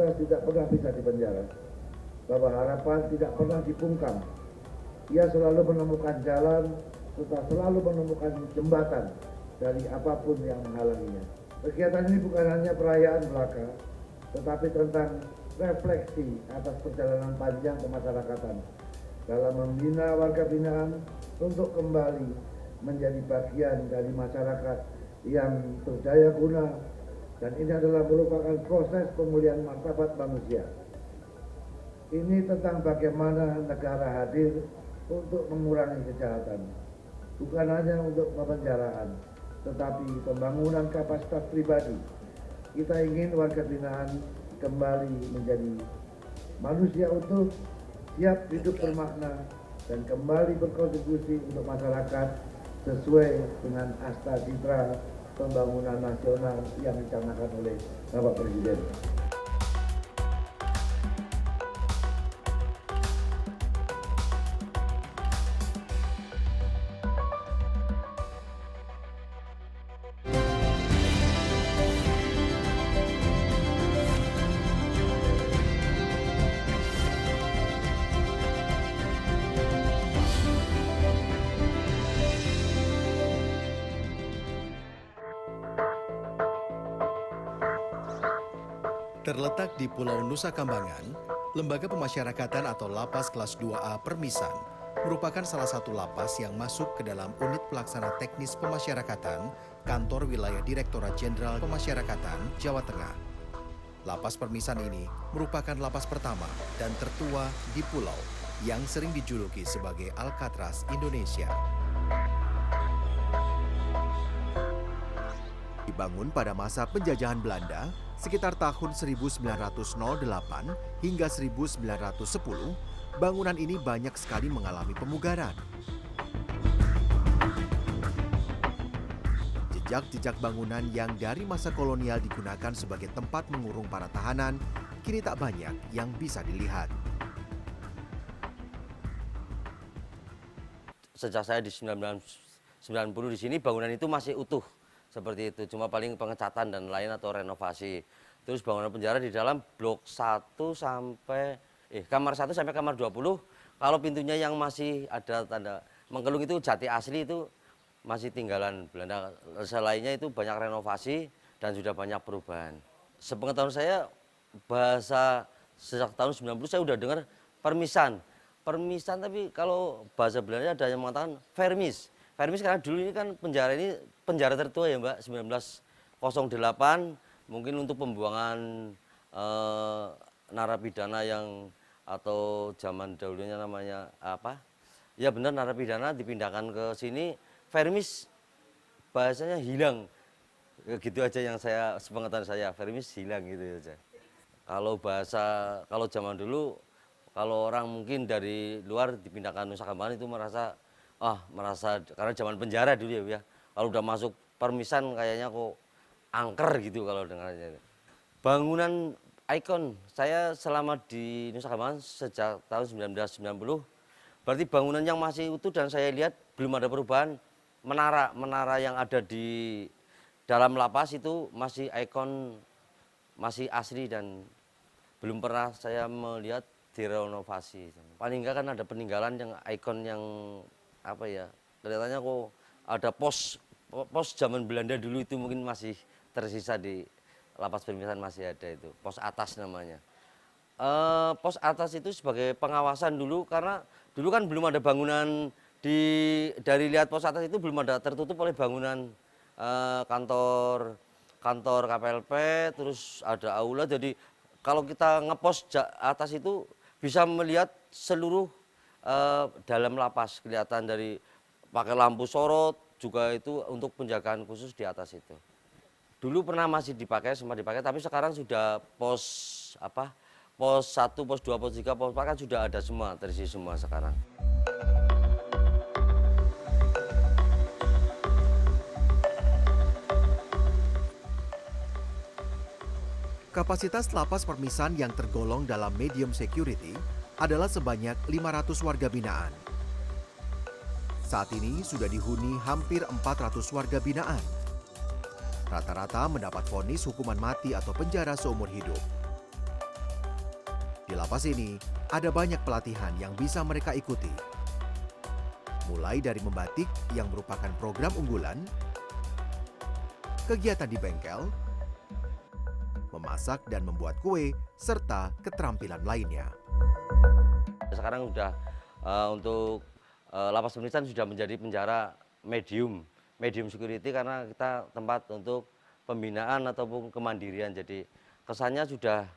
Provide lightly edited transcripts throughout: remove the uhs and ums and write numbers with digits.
Tuntas tidak pernah bisa dipenjara, bahwa harapan tidak pernah dibungkam. Ia selalu menemukan jalan, serta selalu menemukan jembatan dari apapun yang menghalanginya. Kegiatan ini bukan hanya perayaan belaka, tetapi tentang refleksi atas perjalanan panjang kemasyarakatan dalam membina warga binaan untuk kembali menjadi bagian dari masyarakat yang berdaya guna, dan ini adalah merupakan proses pemulihan martabat manusia. Ini tentang bagaimana negara hadir untuk mengurangi kejahatan, bukan hanya untuk pemenjaraan, tetapi pembangunan kapasitas pribadi. Kita ingin warga binaan kembali menjadi manusia utuh, siap hidup bermakna, dan kembali berkontribusi untuk masyarakat sesuai dengan asta citra pembangunan nasional yang dicanangkan oleh Bapak Presiden. Terletak di Pulau Nusa Kambangan, Lembaga Pemasyarakatan atau Lapas Kelas 2A Permisan merupakan salah satu lapas yang masuk ke dalam unit pelaksana teknis pemasyarakatan Kantor Wilayah Direktorat Jenderal Pemasyarakatan Jawa Tengah. Lapas Permisan ini merupakan lapas pertama dan tertua di pulau yang sering dijuluki sebagai Alcatraz Indonesia. Dibangun pada masa penjajahan Belanda sekitar tahun 1908 hingga 1910, bangunan ini banyak sekali mengalami pemugaran. Jejak-jejak bangunan yang dari masa kolonial digunakan sebagai tempat mengurung para tahanan, kini tak banyak yang bisa dilihat. Sejak saya di 1990 di sini, bangunan itu masih utuh. Seperti itu, cuma paling pengecatan dan lain atau renovasi. Terus bangunan penjara di dalam blok 1 sampai kamar 1 sampai kamar 20. Kalau pintunya yang masih ada tanda mengkelung itu jati asli, itu masih tinggalan Belanda. Selainnya itu banyak renovasi dan sudah banyak perubahan. Sepengetahuan saya, bahasa sejak tahun 90 saya udah dengar permisan. Permisan, tapi kalau bahasa Belanda ada yang mengatakan vermis. Vermis karena dulu ini kan penjara ini penjara tertua ya Mbak, 1908, mungkin untuk pembuangan narapidana yang atau zaman dahulunya namanya apa? Ya benar, narapidana dipindahkan ke sini, vermis bahasanya hilang. Gitu aja yang saya sepengetahuan saya, vermis hilang gitu aja. Kalau zaman dulu, kalau orang mungkin dari luar dipindahkan Nusa Kambangan itu merasa karena zaman penjara dulu ya, kalau udah masuk permisan kayaknya kok angker gitu kalau dengarnya. Bangunan ikon saya selama di Nusa Kambangan sejak tahun 1990, berarti bangunan yang masih utuh dan saya lihat belum ada perubahan. Menara yang ada di dalam lapas itu masih ikon, masih asli dan belum pernah saya melihat direnovasi. Paling enggak kan ada peninggalan yang ikon yang apa ya, kelihatannya kok ada pos zaman Belanda dulu itu mungkin masih tersisa di lapas Permisan, masih ada itu pos atas namanya. Pos atas itu sebagai pengawasan dulu, karena dulu kan belum ada bangunan dari lihat pos atas itu belum ada, tertutup oleh bangunan kantor KPLP, terus ada aula. Jadi kalau kita ngepos atas itu bisa melihat seluruh dalam lapas, kelihatan dari pakai lampu sorot juga, itu untuk penjagaan khusus di atas itu. Dulu pernah masih sempat dipakai, tapi sekarang sudah pos 1, pos 2, pos 3, pos 4 kan sudah ada semua, terisi semua sekarang. Kapasitas lapas Permisan yang tergolong dalam medium security adalah sebanyak 500 warga binaan. Saat ini sudah dihuni hampir 400 warga binaan. Rata-rata mendapat vonis hukuman mati atau penjara seumur hidup. Di lapas ini, ada banyak pelatihan yang bisa mereka ikuti. Mulai dari membatik yang merupakan program unggulan, kegiatan di bengkel, memasak dan membuat kue, serta keterampilan lainnya. Sekarang udah untuk lapas Permisan sudah menjadi penjara medium security karena kita tempat untuk pembinaan ataupun kemandirian. Jadi kesannya sudah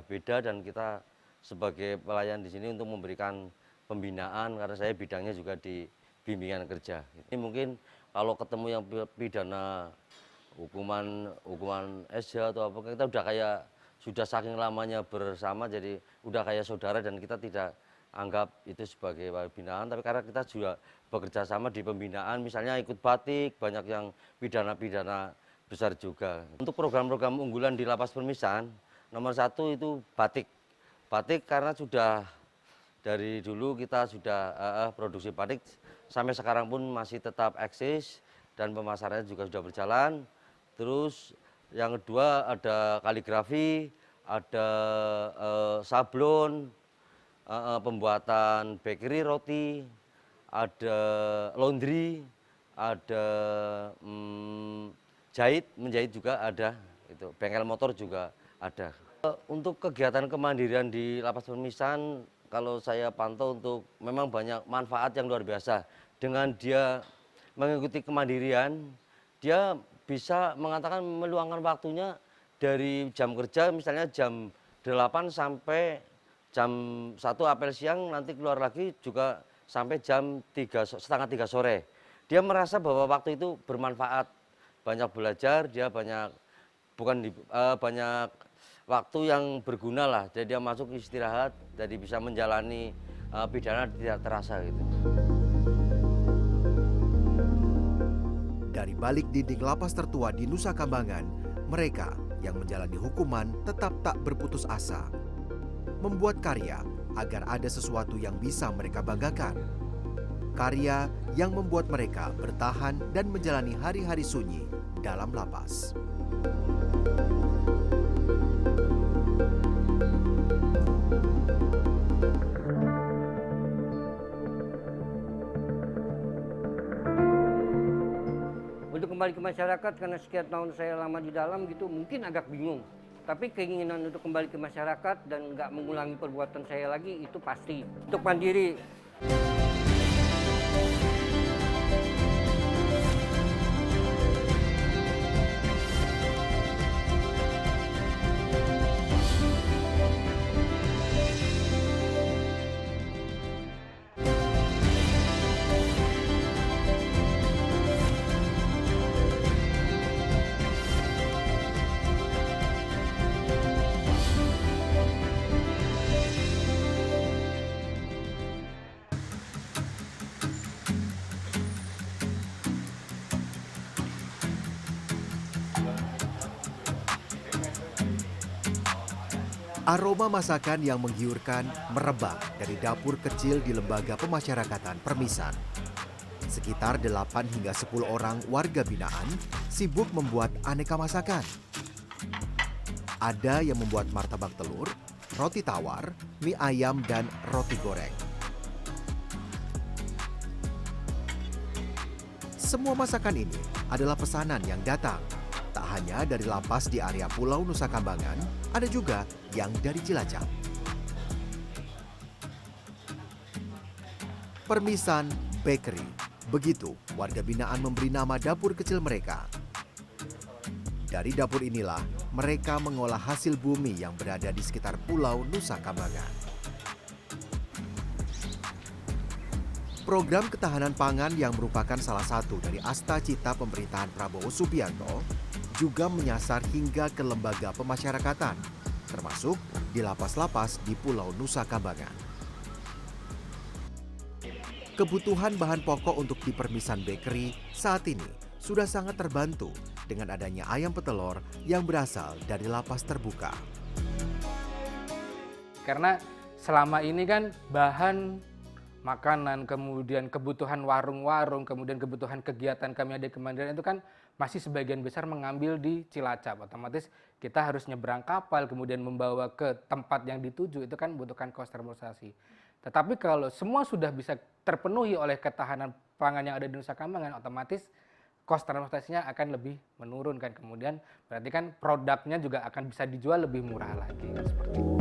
beda dan kita sebagai pelayan di sini untuk memberikan pembinaan karena saya bidangnya juga di bimbingan kerja. Ini mungkin kalau ketemu yang pidana hukuman SJ atau apa, kita udah kayak sudah saking lamanya bersama, jadi udah kayak saudara dan kita tidak anggap itu sebagai pembinaan, tapi karena kita juga bekerja sama di pembinaan, misalnya ikut batik, banyak yang pidana-pidana besar juga. Untuk program-program unggulan di Lapas Permisan, nomor 1 itu batik. Batik karena sudah dari dulu kita sudah produksi batik, sampai sekarang pun masih tetap eksis dan pemasarannya juga sudah berjalan. Terus yang kedua ada kaligrafi, ada sablon, pembuatan bakery roti, ada laundry, ada menjahit juga ada, itu bengkel motor juga ada. Untuk kegiatan kemandirian di Lapas Permisan, kalau saya pantau untuk memang banyak manfaat yang luar biasa. Dengan dia mengikuti kemandirian, dia bisa mengatakan meluangkan waktunya dari jam kerja, misalnya jam 8 sampai jam 1 apel siang, nanti keluar lagi juga sampai jam 2:30 sore. Dia merasa bahwa waktu itu bermanfaat, banyak belajar, dia banyak banyak waktu yang berguna lah. Jadi dia masuk istirahat, jadi bisa menjalani pidana tidak terasa gitu. Dari balik dinding lapas tertua di Nusa Kambangan, mereka yang menjalani hukuman tetap tak berputus asa. Membuat karya agar ada sesuatu yang bisa mereka banggakan. Karya yang membuat mereka bertahan dan menjalani hari-hari sunyi dalam lapas. Untuk kembali ke masyarakat, karena sekian tahun saya lama di dalam gitu, mungkin agak bingung. Tapi keinginan untuk kembali ke masyarakat dan nggak mengulangi perbuatan saya lagi itu pasti. Untuk mandiri. Aroma masakan yang menggiurkan merebak dari dapur kecil di Lembaga Pemasyarakatan Permisan. Sekitar 8 hingga 10 orang warga binaan sibuk membuat aneka masakan. Ada yang membuat martabak telur, roti tawar, mie ayam, dan roti goreng. Semua masakan ini adalah pesanan yang datang. Tak hanya dari lapas di area Pulau Nusa Kambangan, ada juga yang dari Cilacap. Permisan Bakery, begitu warga binaan memberi nama dapur kecil mereka. Dari dapur inilah mereka mengolah hasil bumi yang berada di sekitar Pulau Nusa Kambangan. Program ketahanan pangan yang merupakan salah satu dari asta cita pemerintahan Prabowo Subianto juga menyasar hingga ke lembaga pemasyarakatan, termasuk di lapas-lapas di Pulau Nusa Kambangan. Kebutuhan bahan pokok untuk di Permisan Bakery saat ini sudah sangat terbantu dengan adanya ayam petelur yang berasal dari lapas terbuka. Karena selama ini kan bahan makanan, kemudian kebutuhan warung-warung, kemudian kebutuhan kegiatan kami ada di Kemandirian itu kan masih sebagian besar mengambil di Cilacap. Otomatis kita harus nyebrang kapal, kemudian membawa ke tempat yang dituju, itu kan membutuhkan cost transportasi. Tetapi kalau semua sudah bisa terpenuhi oleh ketahanan pangan yang ada di Nusa Kambangan, otomatis cost transportasinya akan lebih menurun kan. Kemudian berarti kan produknya juga akan bisa dijual lebih murah lagi kan, seperti itu.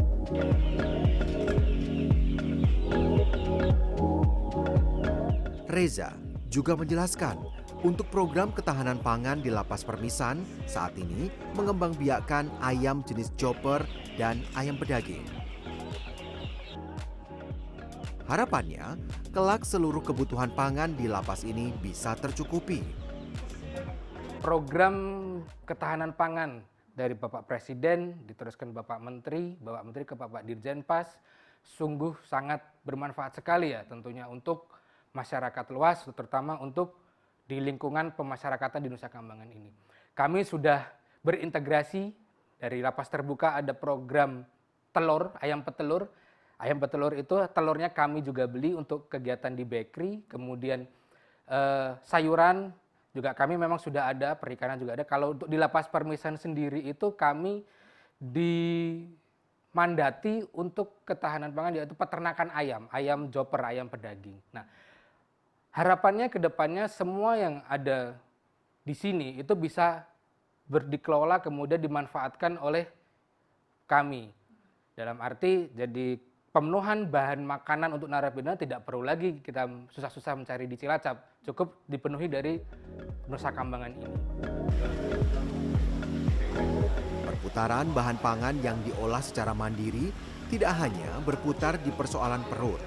Reza juga menjelaskan, untuk program ketahanan pangan di Lapas Permisan saat ini mengembangbiakkan ayam jenis chopper dan ayam pedaging. Harapannya, kelak seluruh kebutuhan pangan di lapas ini bisa tercukupi. Program ketahanan pangan dari Bapak Presiden, diteruskan Bapak Menteri ke Bapak Dirjenpas, sungguh sangat bermanfaat sekali ya tentunya untuk masyarakat luas, terutama untuk di lingkungan pemasyarakatan di Nusa Kambangan ini. Kami sudah berintegrasi, dari lapas terbuka ada program telur, ayam petelur. Ayam petelur itu telurnya kami juga beli untuk kegiatan di bakery, kemudian sayuran juga kami memang sudah ada, perikanan juga ada. Kalau untuk di Lapas Permisan sendiri itu kami dimandati untuk ketahanan pangan, yaitu peternakan ayam chopper, ayam pedaging. Nah, harapannya ke depannya semua yang ada di sini itu bisa dikelola kemudian dimanfaatkan oleh kami. Dalam arti jadi pemenuhan bahan makanan untuk narapidana tidak perlu lagi kita susah-susah mencari di Cilacap, cukup dipenuhi dari Nusa Kambangan ini. Perputaran bahan pangan yang diolah secara mandiri tidak hanya berputar di persoalan perut.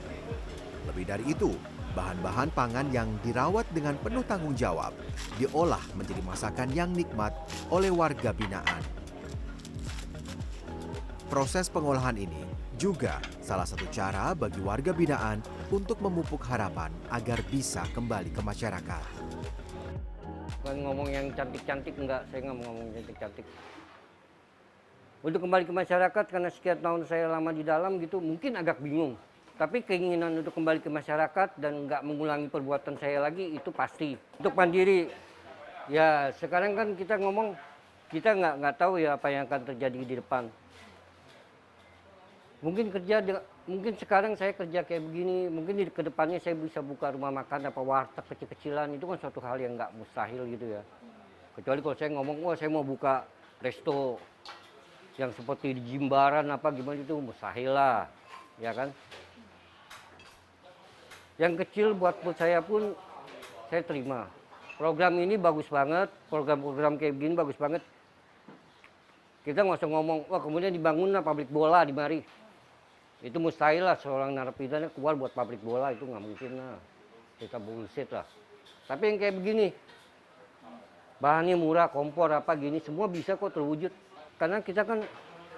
Lebih dari itu, bahan-bahan pangan yang dirawat dengan penuh tanggung jawab diolah menjadi masakan yang nikmat oleh warga binaan. Proses pengolahan ini juga salah satu cara bagi warga binaan untuk memupuk harapan agar bisa kembali ke masyarakat. Bukan ngomong yang cantik-cantik, enggak, saya nggak mau ngomong cantik-cantik. Untuk kembali ke masyarakat, karena sekian tahun saya lama di dalam gitu, mungkin agak bingung. Tapi keinginan untuk kembali ke masyarakat dan nggak mengulangi perbuatan saya lagi itu pasti. Untuk mandiri, ya sekarang kan kita ngomong, kita nggak tahu ya apa yang akan terjadi di depan. Mungkin sekarang saya kerja kayak begini, mungkin di kedepannya saya bisa buka rumah makan apa warteg kecil-kecilan, itu kan suatu hal yang nggak mustahil gitu ya. Kecuali kalau saya ngomong, wah saya mau buka resto yang seperti di Jimbaran apa gimana, itu mustahil lah, ya kan. Yang kecil buat saya pun saya terima. Program ini bagus banget, program-program kayak begini bagus banget. Kita nggak usah ngomong, wah kemudian dibangunlah pabrik bola di mari. Itu mustahil lah seorang narapidana keluar buat pabrik bola, itu nggak mungkin lah. Kita bullshit lah. Tapi yang kayak begini, bahannya murah, kompor apa gini, semua bisa kok terwujud. Karena kita kan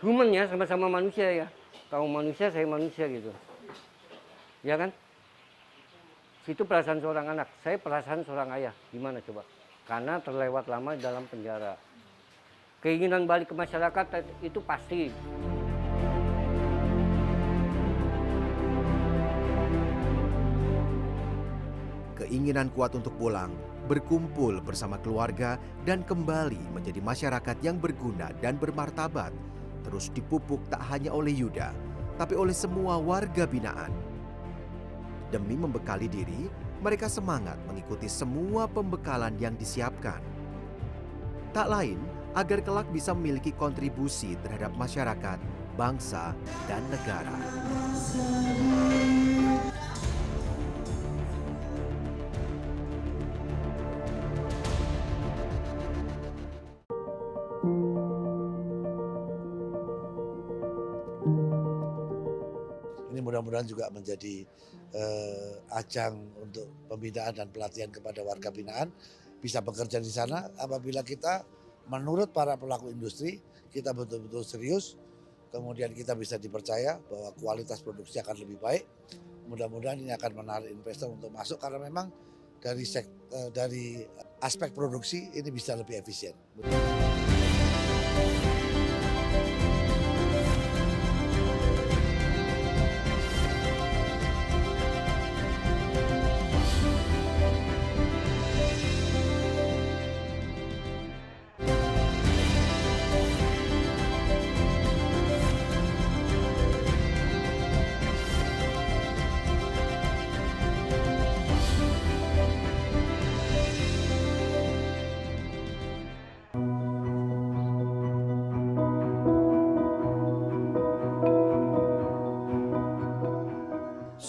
human ya, sama-sama manusia ya. Kamu manusia, saya manusia gitu. Ya kan? Itu perasaan seorang anak, saya perasaan seorang ayah. Gimana coba? Karena terlewat lama dalam penjara. Keinginan balik ke masyarakat itu pasti. Keinginan kuat untuk pulang, berkumpul bersama keluarga, dan kembali menjadi masyarakat yang berguna dan bermartabat, terus dipupuk tak hanya oleh Yuda, tapi oleh semua warga binaan. Demi membekali diri, mereka semangat mengikuti semua pembekalan yang disiapkan. Tak lain, agar kelak bisa memiliki kontribusi terhadap masyarakat, bangsa, dan negara. Ini mudah-mudahan juga menjadi ajang untuk pembinaan dan pelatihan kepada warga binaan bisa bekerja di sana. Apabila kita menurut para pelaku industri kita betul-betul serius, kemudian kita bisa dipercaya bahwa kualitas produksi akan lebih baik. Mudah-mudahan ini akan menarik investor untuk masuk karena memang dari aspek produksi ini bisa lebih efisien.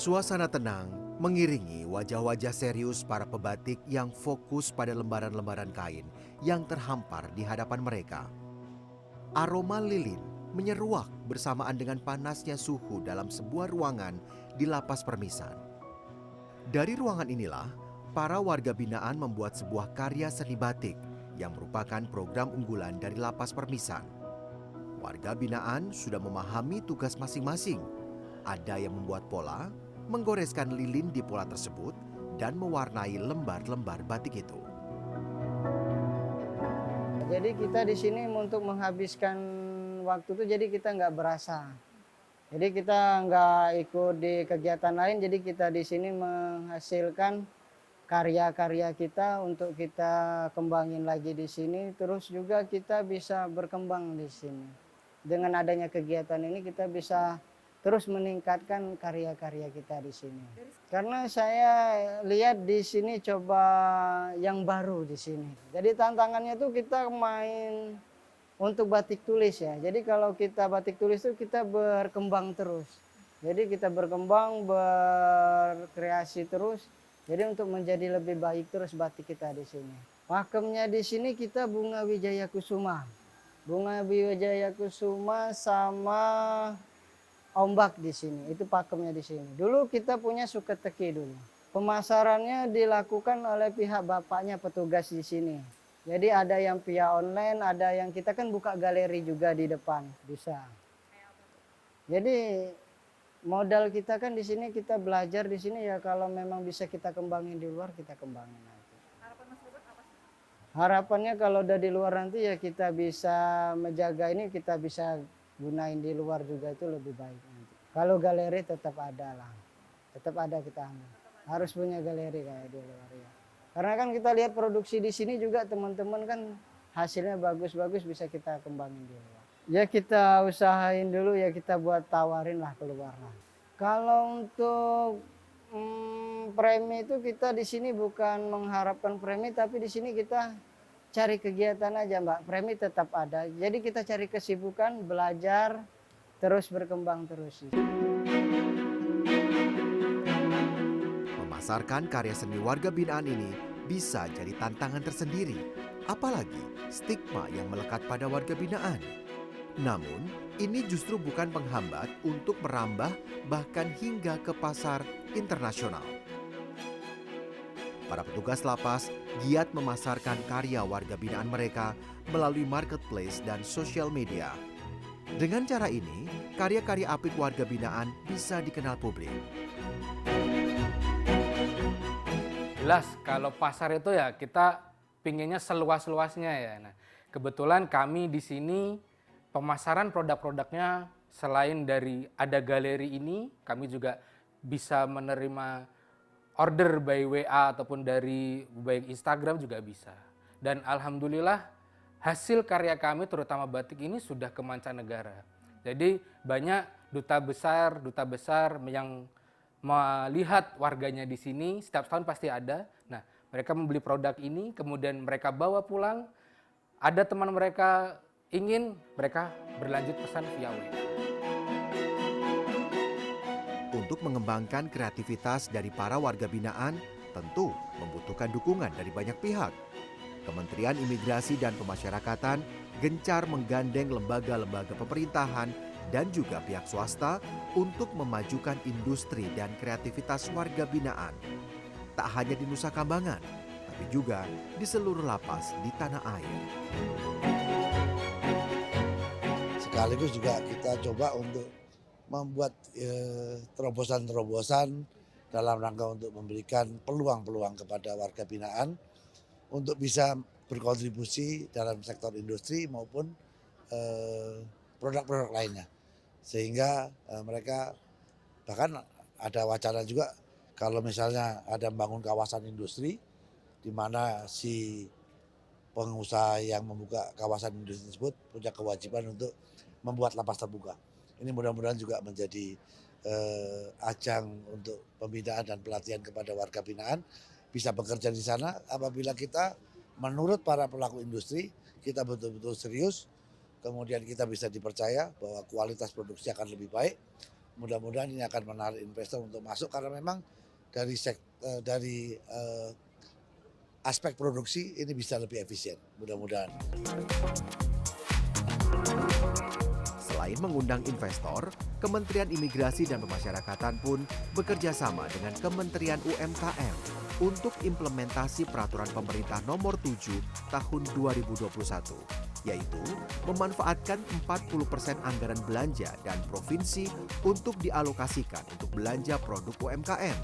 Suasana tenang mengiringi wajah-wajah serius para pebatik yang fokus pada lembaran-lembaran kain yang terhampar di hadapan mereka. Aroma lilin menyeruak bersamaan dengan panasnya suhu dalam sebuah ruangan di Lapas Permisan. Dari ruangan inilah, para warga binaan membuat sebuah karya seni batik yang merupakan program unggulan dari Lapas Permisan. Warga binaan sudah memahami tugas masing-masing. Ada yang membuat pola, menggoreskan lilin di pola tersebut, dan mewarnai lembar-lembar batik itu. Jadi kita di sini untuk menghabiskan waktu itu, jadi kita nggak berasa. Jadi kita nggak ikut di kegiatan lain, jadi kita di sini menghasilkan karya-karya kita untuk kita kembangin lagi di sini. Terus juga kita bisa berkembang di sini. Dengan adanya kegiatan ini kita bisa terus meningkatkan karya-karya kita di sini. Karena saya lihat di sini coba yang baru di sini. Jadi tantangannya tuh kita main untuk batik tulis ya. Jadi kalau kita batik tulis itu kita berkembang terus. Jadi kita berkembang, berkreasi terus. Jadi untuk menjadi lebih baik terus batik kita di sini. Pakemnya di sini kita bunga wijaya kusuma. Bunga wijaya kusuma sama ombak di sini, itu pakemnya di sini. Dulu kita punya suketeki dulu. Pemasarannya dilakukan oleh pihak bapaknya petugas di sini. Jadi ada yang via online, ada yang kita kan buka galeri juga di depan, bisa. Jadi modal kita kan di sini, kita belajar di sini ya, kalau memang bisa kita kembangin di luar, kita kembangin nanti. Harapan Mas Bebek apa sih? Harapannya kalau udah di luar nanti ya kita bisa menjaga ini, kita bisa gunain di luar juga, itu lebih baik nanti. Kalau galeri tetap ada lah, tetap ada kita harus punya galeri kayak di luar ya. Karena kan kita lihat produksi di sini juga teman-teman kan hasilnya bagus-bagus, bisa kita kembangin di luar. Ya kita usahain dulu ya, kita buat tawarin lah keluar lah. Kalau untuk premi itu kita di sini bukan mengharapkan premi, tapi di sini kita cari kegiatan aja Mbak, premi tetap ada. Jadi kita cari kesibukan, belajar, terus berkembang terus. Memasarkan karya seni warga binaan ini bisa jadi tantangan tersendiri, apalagi stigma yang melekat pada warga binaan. Namun, ini justru bukan penghambat untuk merambah bahkan hingga ke pasar internasional. Para petugas lapas giat memasarkan karya warga binaan mereka melalui marketplace dan sosial media. Dengan cara ini, karya-karya apik warga binaan bisa dikenal publik. Jelas kalau pasar itu ya kita pinginnya seluas-luasnya ya. Nah, kebetulan kami di sini pemasaran produk-produknya selain dari ada galeri ini, kami juga bisa menerima order by WA ataupun dari baik Instagram juga bisa. Dan alhamdulillah hasil karya kami terutama batik ini sudah ke mancanegara. Jadi banyak duta besar yang melihat warganya di sini, setiap tahun pasti ada. Nah, mereka membeli produk ini, kemudian mereka bawa pulang. Ada teman mereka ingin, mereka berlanjut pesan via WA. Untuk mengembangkan kreativitas dari para warga binaan, tentu membutuhkan dukungan dari banyak pihak. Kementerian Imigrasi dan Pemasyarakatan gencar menggandeng lembaga-lembaga pemerintahan dan juga pihak swasta untuk memajukan industri dan kreativitas warga binaan. Tak hanya di Nusa Kambangan, tapi juga di seluruh lapas di tanah air. Sekaligus juga kita coba untuk membuat terobosan-terobosan dalam rangka untuk memberikan peluang-peluang kepada warga binaan untuk bisa berkontribusi dalam sektor industri maupun produk-produk lainnya. Sehingga mereka bahkan ada wacana juga kalau misalnya ada membangun kawasan industri di mana si pengusaha yang membuka kawasan industri tersebut punya kewajiban untuk membuat lapas terbuka. Ini mudah-mudahan juga menjadi ajang untuk pembinaan dan pelatihan kepada warga binaan bisa bekerja di sana apabila kita menurut para pelaku industri kita betul-betul serius, kemudian kita bisa dipercaya bahwa kualitas produksi akan lebih baik, Mudah-mudahan ini akan menarik investor untuk masuk karena memang dari aspek produksi ini bisa lebih efisien. Mudah-mudahan. Selain mengundang investor, Kementerian Imigrasi dan Pemasyarakatan pun bekerja sama dengan Kementerian UMKM untuk implementasi peraturan pemerintah nomor 7 tahun 2021, yaitu memanfaatkan 40% anggaran belanja dan provinsi untuk dialokasikan untuk belanja produk UMKM.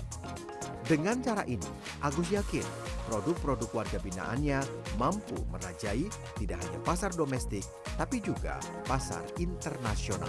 Dengan cara ini, Agus yakin produk-produk warga binaannya mampu merajai tidak hanya pasar domestik, tapi juga pasar internasional.